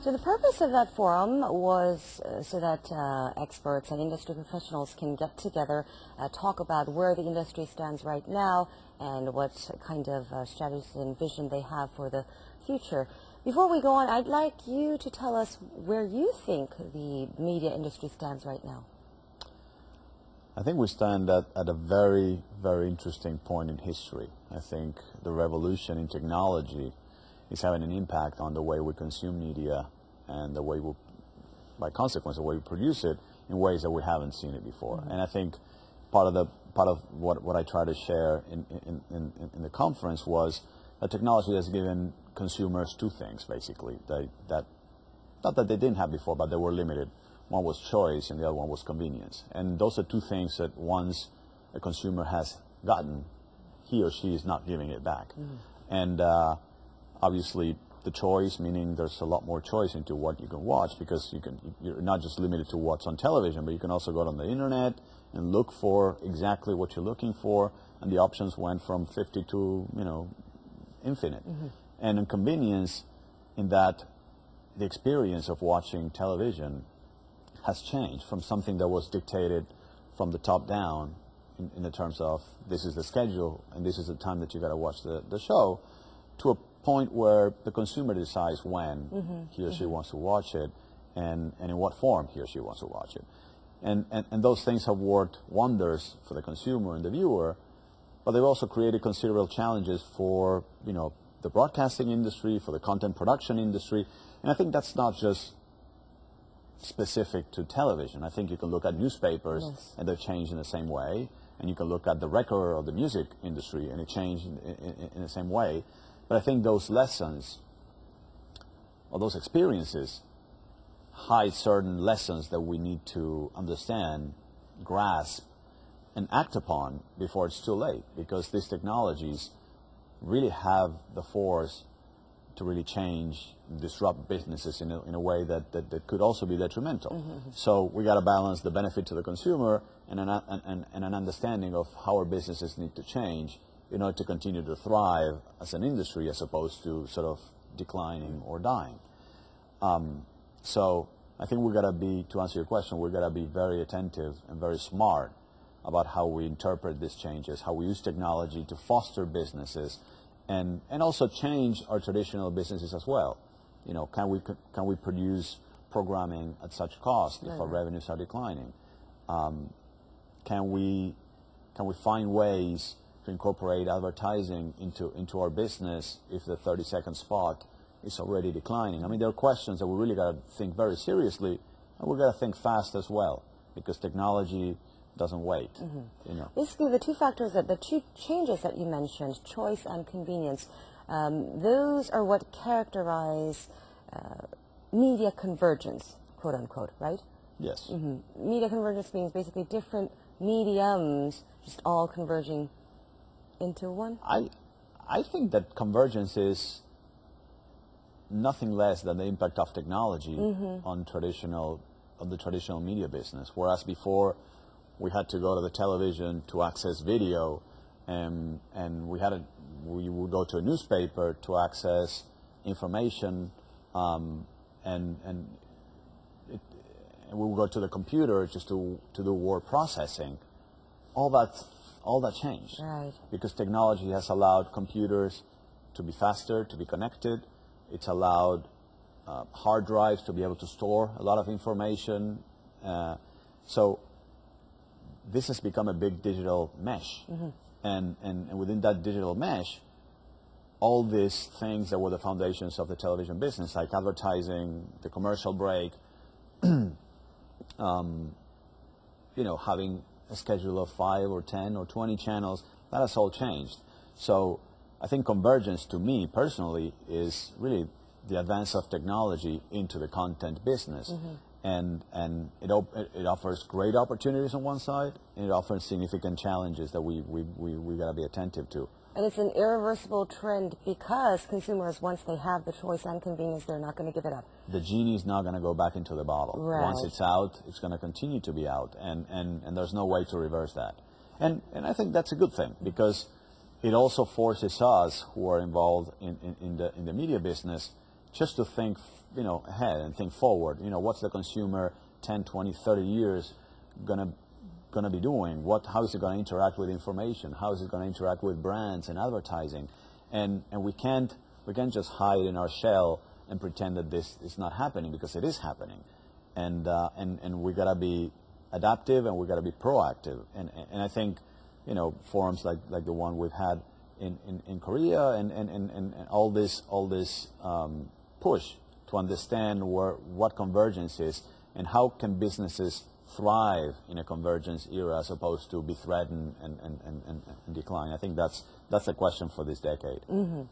So the purpose of that forum was so that experts and industry professionals can get together, talk about where the industry stands right now and what kind of strategies and vision they have for the future. Before we go on, I'd like you to tell us where you think the media industry stands right now. I think we stand at a very, very interesting point in history. I think the revolution in technology is having an impact on the way we consume media and the way we, by consequence, the way we produce it in ways that we haven't seen it before. Mm-hmm. And I think part of what I try to share in the conference was that technology has given consumers two things, basically, that not that they didn't have before, but they were limited. One was choice and the other one was convenience. And those are two things that once a consumer has gotten, he or she is not giving it back. Mm-hmm. And obviously the choice, meaning there's a lot more choice into what you can watch, because you're not just limited to what's on television, but you can also go on the internet and look for exactly what you're looking for, and the options went from 50 to, infinite. Mm-hmm. And in convenience, in that the experience of watching television has changed from something that was dictated from the top down in the terms of this is the schedule and this is the time that you got to watch the show, to a point where the consumer decides when mm-hmm. he or she mm-hmm. wants to watch it and in what form he or she wants to watch it. And those things have worked wonders for the consumer and the viewer, but they've also created considerable challenges for the broadcasting industry, for the content production industry. And I think that's not just specific to television. I think you can look at newspapers yes. and they've changed in the same way, and you can look at the record or the music industry and it changed in the same way. But I think those lessons or those experiences hide certain lessons that we need to understand, grasp, and act upon before it's too late, because these technologies really have the force to really change, disrupt businesses in a way that could also be detrimental. Mm-hmm. So we got to balance the benefit to the consumer and an understanding of how our businesses need to change in order to continue to thrive as an industry, as opposed to sort of declining or dying. So I think we've got to be, to answer your question, we've got to be very attentive and very smart about how we interpret these changes, how we use technology to foster businesses, and also change our traditional businesses as well. Can we produce programming at such cost if our revenues are declining? Can we find ways to incorporate advertising into our business if the 30-second spot is already declining? I mean, there are questions that we really got to think very seriously, and we've got to think fast as well, because technology doesn't wait. Mm-hmm. Basically, the two factors, the two changes that you mentioned, choice and convenience, those are what characterize media convergence, quote unquote, right? Yes. Mm-hmm. Media convergence means basically different mediums just all converging into one. I think that convergence is nothing less than the impact of technology mm-hmm. on the traditional media business. Whereas before, we had to go to the television to access video, and we would go to a newspaper to access information, and we would go to the computer just to do word processing. All that changed, right? Because technology has allowed computers to be faster, to be connected. It's allowed hard drives to be able to store a lot of information. So this has become a big digital mesh. Mm-hmm. And within that digital mesh, all these things that were the foundations of the television business, like advertising, the commercial break, having a schedule of 5 or 10 or 20 channels, that has all changed. So I think convergence, to me personally, is really the advance of technology into the content business. Mm-hmm. And it offers great opportunities on one side, and it offers significant challenges that we got to be attentive to. And it's an irreversible trend, because consumers, once they have the choice and convenience, they're not going to give it up. The genie is not going to go back into the bottle. Right. Once it's out, it's going to continue to be out, and there's no way to reverse that. And I think that's a good thing, because it also forces us who are involved in the media business just to think, ahead and think forward. What's the consumer 10, 20, 30 years gonna be doing? How is it going to interact with information? How is it going to interact with brands and advertising? And we can't just hide in our shell and pretend that this is not happening, because it is happening. And we got to be adaptive, and we got to be proactive. And I think, forums like the one we've had in Korea and all this push to understand what convergence is and how can businesses thrive in a convergence era as opposed to be threatened and decline. I think that's a question for this decade. Mm-hmm.